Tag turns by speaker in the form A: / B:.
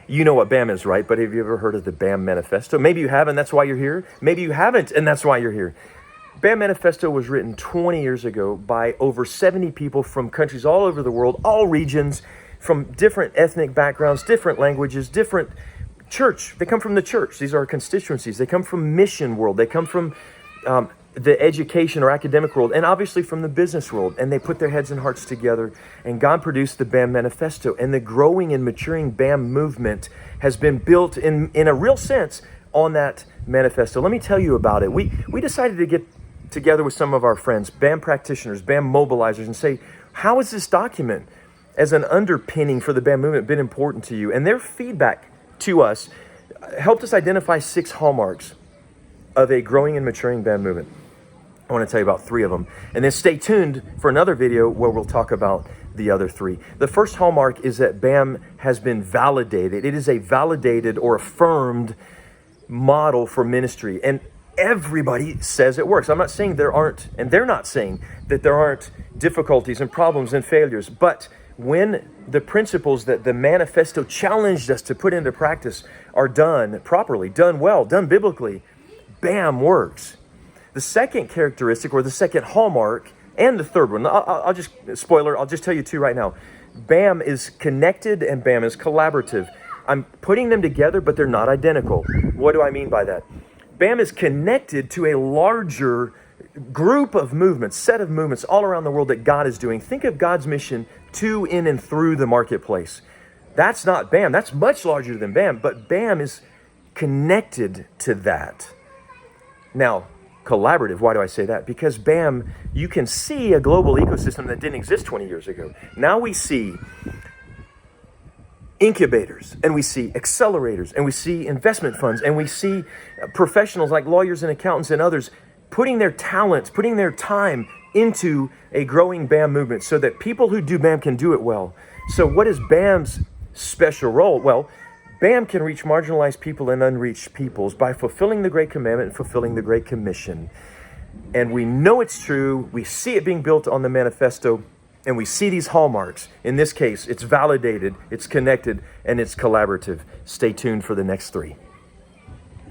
A: You know what BAM is, right? But have you ever heard of the BAM Manifesto? Maybe you haven't, that's why you're here. Maybe you haven't, and that's why you're here. BAM Manifesto was written 20 years ago by over 70 people from countries all over the world, all regions, from different ethnic backgrounds, different languages, different church. They come from the church. These are our constituencies. They come from mission world. They come from the education or academic world, and obviously from the business world. And they put their heads and hearts together, and God produced the BAM Manifesto. And the growing and maturing BAM movement has been built in a real sense on that manifesto. Let me tell you about it. We decided to get together with some of our friends, BAM practitioners, BAM mobilizers, and say, how has this document as an underpinning for the BAM movement been important to you? And their feedback to us helped us identify 6 hallmarks of a growing and maturing BAM movement. I want to tell you about 3 of them. And then stay tuned for another video where we'll talk about the other 3. The first hallmark is that BAM has been validated. It is a validated or affirmed model for ministry. And everybody says it works. I'm not saying there aren't, and they're not saying that there aren't difficulties and problems and failures. But when the principles that the manifesto challenged us to put into practice are done properly, done well, done biblically, BAM works. The second characteristic, or the second hallmark, and the third one, I'll just, spoiler, I'll just tell you 2 right now. BAM is connected and BAM is collaborative. I'm putting them together, but they're not identical. What do I mean by that? BAM is connected to a larger group of movements, set of movements all around the world that God is doing. Think of God's mission to, in, and through the marketplace. That's not BAM. That's much larger than BAM, but BAM is connected to that. Now, collaborative, why do I say that? Because BAM, you can see a global ecosystem that didn't exist 20 years ago. Now we see incubators, and we see accelerators, and we see investment funds, and we see professionals like lawyers and accountants and others putting their talents, putting their time into a growing BAM movement so that people who do BAM can do it well. So what is BAM's special role? Well, BAM can reach marginalized people and unreached peoples by fulfilling the Great Commandment and fulfilling the Great Commission. And we know it's true. We see it being built on the manifesto, and we see these hallmarks. In this case, it's validated, it's connected, and it's collaborative. Stay tuned for the next 3.